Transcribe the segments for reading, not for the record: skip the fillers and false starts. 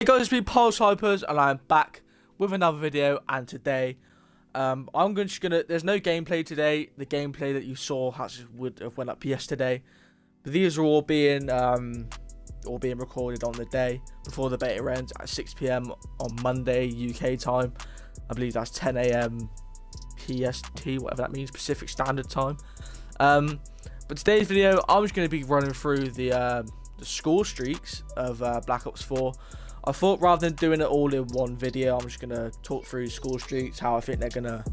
Hey guys, it's me Pulse Hypers, and I'm back with another video. And today, there's no gameplay today. The gameplay that you saw would have went up yesterday, but these are all being recorded on the day before the beta ends at 6 PM on Monday UK time. I believe that's 10 AM PST, whatever that means, Pacific Standard Time. But today's video, I'm just going to be running through the score streaks of Black Ops 4. I thought rather than doing it all in one video, I'm just gonna talk through score streaks, how I think they're gonna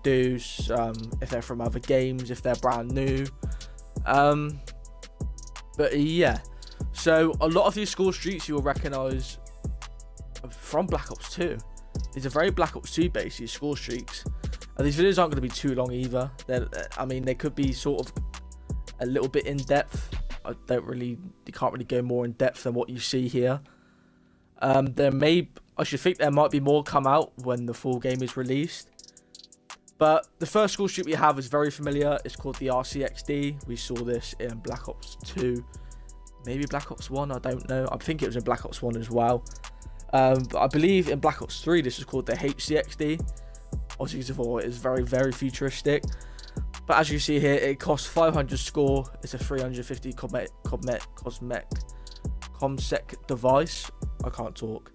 do, if they're from other games, if they're brand new. But yeah, so a lot of these score streaks you will recognise from Black Ops 2. These are very Black Ops 2 based, these score streaks. And these videos aren't going to be too long either. They could be sort of a little bit in depth. You can't really go more in depth than what you see here. I should think there might be more come out when the full game is released. But the first score streak we have is very familiar. It's called the RCXD. We saw this in Black Ops 2, maybe Black Ops 1. I don't know. I think it was in Black Ops 1 as well. But I believe in Black Ops 3 this is called the HCXD. Obviously, it is very, very futuristic. But as you see here, it costs 500 score. It's a 350 ComSec device. I can't talk.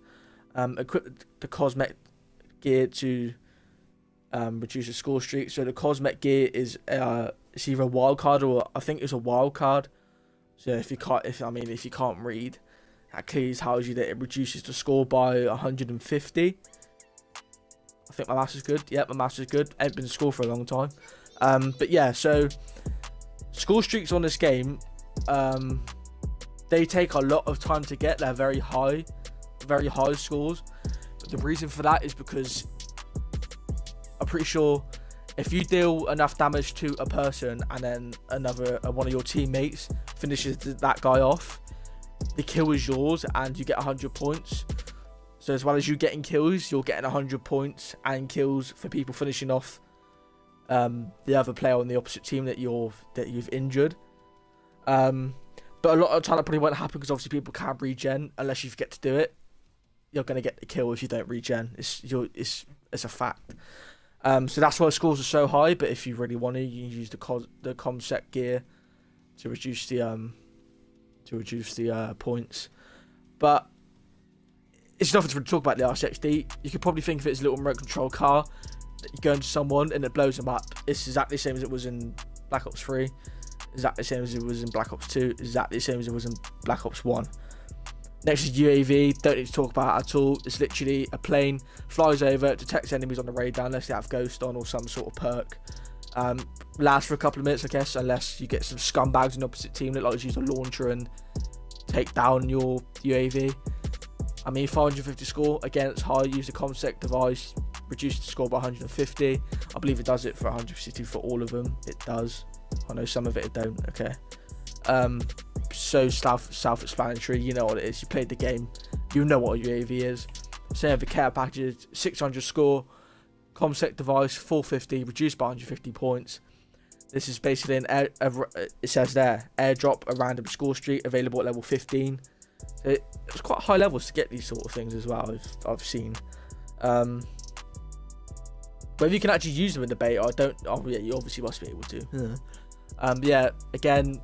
Equip the cosmetic gear to reduce the score streak. So the cosmetic gear is it's either a wild card or I think it's a wild card. So if you can't read, that clearly tells you that it reduces the score by 150. I think my maths is good. Yep, my maths is good. I haven't been to school for a long time. But yeah, so score streaks on this game, they take a lot of time to get. They're very high scores. But the reason for that is because I'm pretty sure if you deal enough damage to a person and then one of your teammates finishes that guy off, the kill is yours and you get 100 points. So as well as you getting kills, you're getting 100 points and kills for people finishing off the other player on the opposite team that you've injured. But a lot of the time that probably won't happen because obviously people can't regen unless you forget to do it. You're gonna get the kill if you don't regen. It's a fact. So that's why the scores are so high. But if you really want to, you can use the ComSec gear to reduce the points. But it's nothing to talk about the RCXD. You could probably think of it as a little remote control car that you go into someone and it blows them up. It's exactly the same as it was in Black Ops 3. Exactly the same as it was in Black Ops 2. Exactly the same as it was in Black Ops 1. Next is UAV. Don't need to talk about it at all. It's literally a plane flies over, detects enemies on the radar unless they have Ghost on or some sort of perk. Lasts for a couple of minutes, I guess, unless you get some scumbags in the opposite team that like to use a launcher and take down your UAV. 550 score. Again, it's high. Use the ComSec device. Reduce the score by 150. I believe it does it for 150 for all of them. It does. I know some of it don't. Okay. So self-explanatory. You know what it is. You played the game. You know what a UAV is. Same with the care package. 600 score. ComSec device 450. Reduced by 150 points. This is basically it says there, airdrop a random score streak available at level 15. It's quite high levels to get these sort of things as well. I've seen. Whether you can actually use them in the beta, I don't. Oh yeah, you obviously must be able to. Yeah. Again,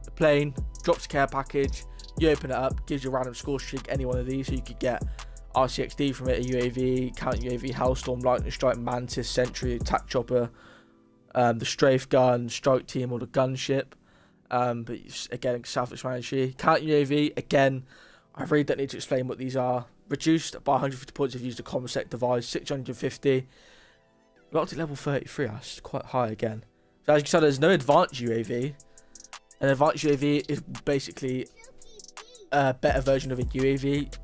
the plane drops a care package. You open it up, gives you a random score streak. Any one of these, so you could get RCXD from it, a UAV, counter UAV, Hellstorm, Lightning Strike, Mantis, Sentry, Attack Chopper, the Strafe Gun, Strike Team, or the Gunship. But again, self-explanatory. Counter UAV, again, I really don't need to explain what these are. Reduced by 150 points if you use the ComSec device. 650. Got to level 33. That's quite high again. So as you can see, there's no advanced UAV. An advanced UAV is basically a better version of a UAV.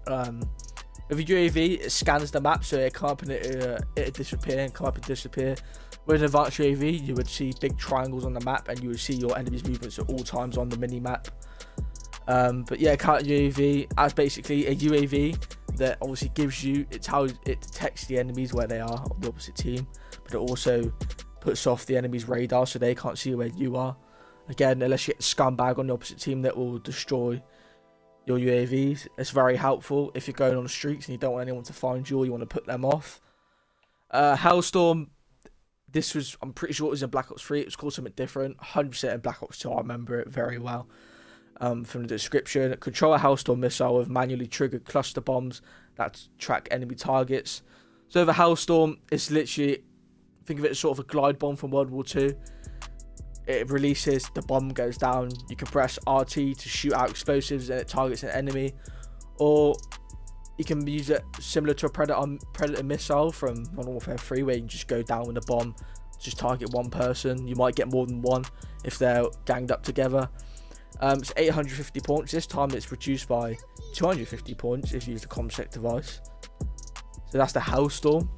With a UAV, it scans the map, so it come up and it disappear and come up and disappear. With an advanced UAV, you would see big triangles on the map and you would see your enemy's movements at all times on the mini-map. But yeah, counter UAV, as basically a UAV that obviously gives you, it's how it detects the enemies where they are on the opposite team, but it also puts off the enemy's radar so they can't see where you are. Again, unless you get a scumbag on the opposite team that will destroy your UAVs. It's very helpful if you're going on streaks and you don't want anyone to find you or you want to put them off. Hailstorm, I'm pretty sure it was in Black Ops 3. It was called something different. 100% in Black Ops 2. I remember it very well. From the description, control a Hailstorm missile with manually triggered cluster bombs that track enemy targets. So the Hailstorm is literally, think of it as sort of a glide bomb from World War II. It releases, the bomb goes down. You can press RT to shoot out explosives and it targets an enemy, or you can use it similar to a Predator missile from Modern Warfare 3, where you can just go down with a bomb, just target one person. You might get more than one if they're ganged up together. It's 850 points. This time it's reduced by 250 points if you use the ComSec device. So that's the Hailstorm.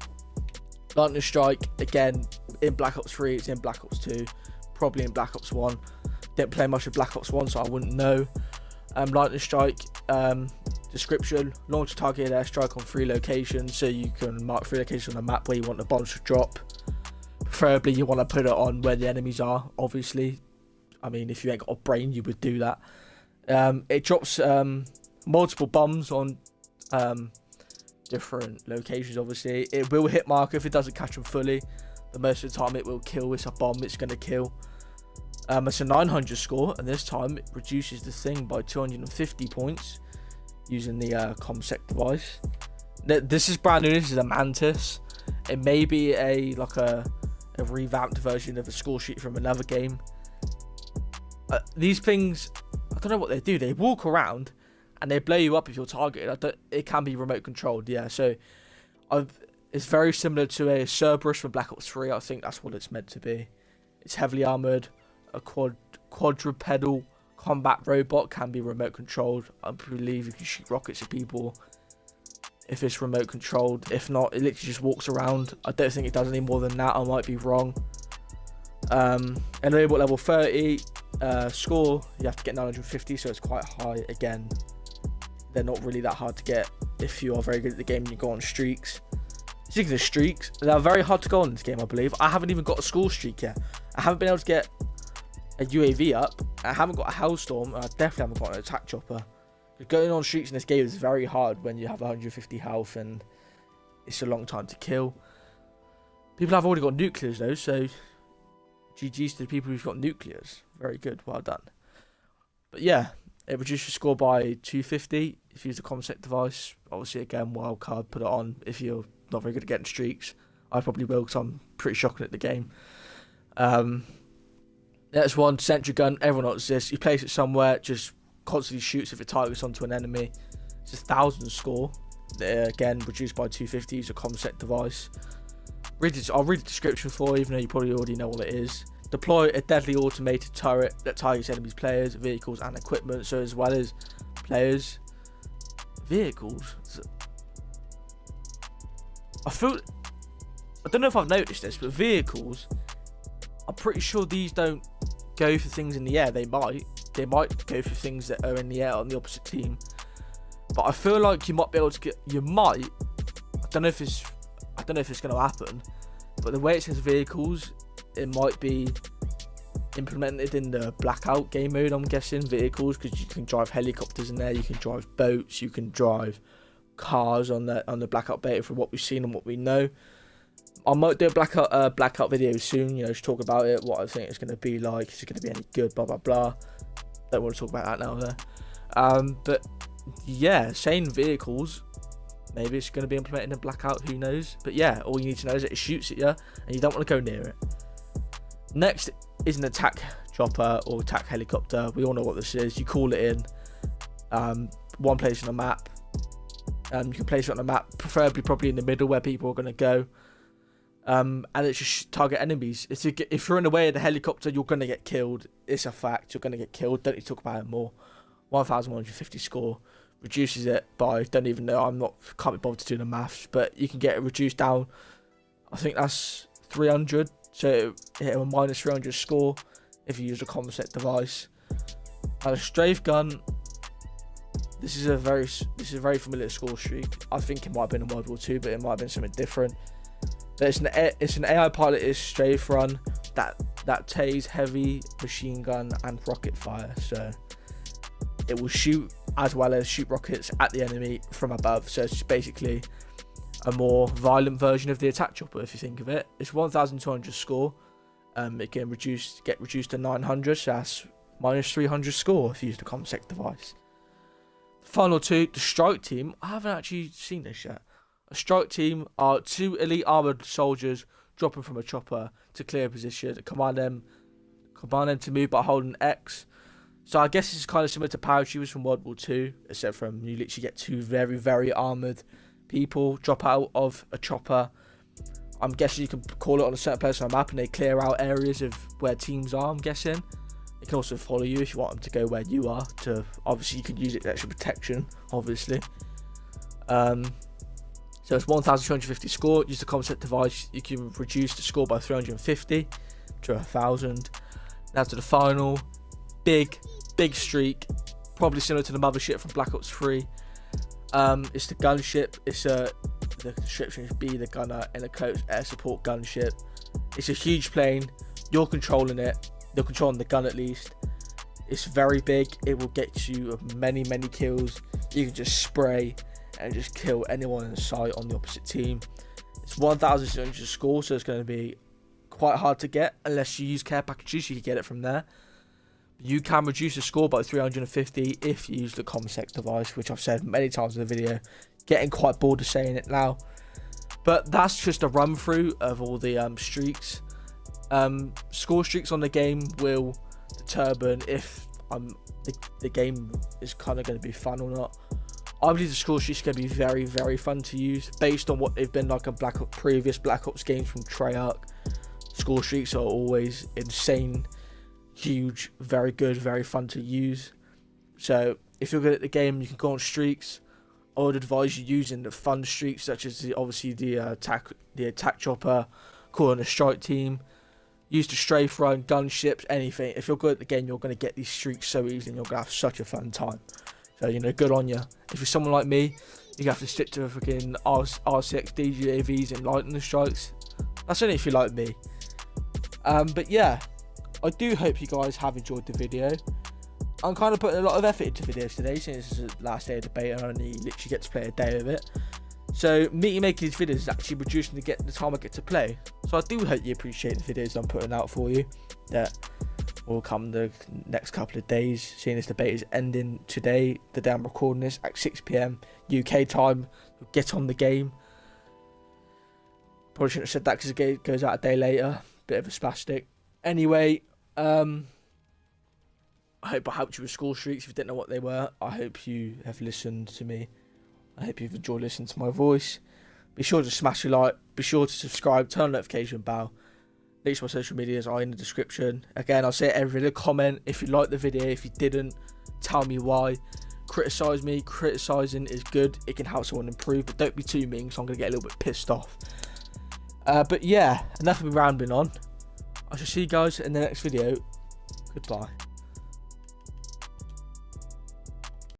Lightning Strike, again, in Black Ops 3, it's in Black Ops 2, probably in Black Ops 1. Didn't play much of Black Ops 1, so I wouldn't know. Lightning Strike, description: launch a targeted airstrike on 3 locations, so you can mark 3 locations on the map where you want the bombs to drop. Preferably you want to put it on where the enemies are, obviously. I mean, if you ain't got a brain, you would do that. It drops multiple bombs on different locations, obviously. It will hit marker if it doesn't catch them fully, but most of the time it will kill. It's a bomb, it's going to kill. It's a 900 score, and this time it reduces the thing by 250 points using the ComSec device. This is brand new. This is a Mantis. It may be a revamped version of a score sheet from another game. These things, I don't know what they do. They walk around and they blow you up if you're targeted. It can be remote controlled, yeah. So it's very similar to a Cerberus from Black Ops 3. I think that's what it's meant to be. It's heavily armored. A quadrupedal combat robot, can be remote controlled. I believe you can shoot rockets at people if it's remote controlled. If not, it literally just walks around. I don't think it does any more than that. I might be wrong. Enable level 30. Score, you have to get 950, so it's quite high. Again, they're not really that hard to get if you are very good at the game and you go on streaks. Speaking of streaks, they're very hard to go on in this game, I believe. I haven't even got a score streak yet. I haven't been able to get a UAV up. I haven't got a Hailstorm, and I definitely haven't got an attack chopper. Going on streaks in this game is very hard when you have 150 health and it's a long time to kill. People have already got nuclears though, so GG's to the people who've got nuclears. Very good, well done. But yeah, it reduces your score by 250 if you use a ComSec device. Obviously, again, wildcard, put it on if you're not very good at getting streaks. I probably will, because I'm pretty shocking at the game. That's one, sentry gun. Everyone knows this. You place it somewhere, just constantly shoots if it targets onto an enemy. It's a 1000 score. Again, reduced by 250. Use a ComSec device. I'll read the description for you, even though you probably already know what it is. Deploy a deadly automated turret that targets enemies, players, vehicles, and equipment. So as well as players, vehicles. I don't know if I've noticed this, but vehicles, I'm pretty sure these don't go for things in the air. They might go for things that are in the air on the opposite team. But I feel like you might be able to get. I don't know if it's going to happen, but the way it says vehicles, it might be implemented in the Blackout game mode, I'm guessing. Vehicles, because you can drive helicopters in there, you can drive boats, you can drive cars on the Blackout beta, from what we've seen and what we know. I might do a Blackout video soon, just talk about it, what I think it's going to be like, is it going to be any good, blah blah blah. Don't want to talk about that now though. But yeah, saying vehicles, maybe it's going to be implemented in Blackout, who knows. But yeah, all you need to know is that it shoots at you and you don't want to go near it. Next is an attack chopper or attack helicopter. We all know what this is. You call it in. One place on the map. You can place it on the map, preferably probably in the middle where people are going to go. And it's just target enemies. If you're in the way of the helicopter, you're going to get killed. It's a fact. You're going to get killed. Don't need to talk about it more. 1150 score. Reduces it by, don't even know, can't be bothered to do the maths, but you can get it reduced down. I think that's 300. So hit a minus 300 score if you use a ComSec device. And a strafe gun. This is a very familiar score streak. I think it might have been in World War II, but it might have been something different. But it's an AI piloted strafe run that tase heavy machine gun and rocket fire. So it will shoot as well as shoot rockets at the enemy from above. So it's basically a more violent version of the attack chopper, if you think of it. It's 1,200 score. It can get reduced to 900, so that's minus 300 score if you use the ComSec device. Final two, the strike team. I haven't actually seen this yet. A strike team are 2 elite armored soldiers dropping from a chopper to clear a position. Command them to move by holding X. So I guess it's kind of similar to parachutes from World War II, except from you literally get 2 very, very armored people drop out of a chopper. I'm guessing you can call it on a certain place on a map and they clear out areas of where teams are, I'm guessing. It can also follow you if you want them to go where you are. Obviously, you can use it for extra protection, obviously. So it's 1,250 score. Use the ComSec device. You can reduce the score by 350 to 1,000. Now to the final. Big streak. Probably similar to the mothership from Black Ops 3. It's the gunship. The description is be the gunner in a close air support gunship. It's a huge plane. You're controlling it. You're controlling the gun at least. It's very big. It will get you many kills. You can just spray and just kill anyone in sight on the opposite team. It's 1,600 score, so it's going to be quite hard to get unless you use care packages. You can get it from there. You can reduce the score by 350 if you use the ComSec device, which I've said many times in the video. Getting quite bored of saying it now, but that's just a run through of all the streaks. Score streaks on the game will determine if the game is kind of going to be fun or not. I believe the score streaks are going to be very fun to use based on what they've been like in previous Black Ops games from Treyarch. Score streaks are always insane, huge, very good, very fun to use. So if you're good at the game, you can go on streaks. I would advise you using the fun streaks, such as the attack chopper, calling a strike team. Use the strafe run, gunships, anything. If you're good at the game, you're going to get these streaks so easily and you're going to have such a fun time. So, good on you. If you're someone like me, you have to stick to freaking RCX, DGAVs and lightning strikes. That's only if you like me. But yeah, I do hope you guys have enjoyed the video. I'm kind of putting a lot of effort into videos today since this is the last day of the beta and I only literally get to play a day of it. So me making these videos is actually reducing the time I get to play. So I do hope you appreciate the videos I'm putting out for you. That will come the next couple of days, seeing as the beta is ending today, the day I'm recording this at 6 PM UK time. Get on the game. Probably shouldn't have said that because it goes out a day later. Bit of a spastic. Anyway, I hope I helped you with score streaks. If you didn't know what they were, I hope you have listened to me. I hope you've enjoyed listening to my voice. Be sure to smash a like. Be sure to subscribe. Turn on the notification bell. Links to my social medias are in the description. Again, I'll say it every little comment. If you liked the video, if you didn't, tell me why. Criticise me. Criticising is good. It can help someone improve, but don't be too mean, so I'm going to get a little bit pissed off. But yeah, enough of me rambling on. I shall see you guys in the next video. Goodbye.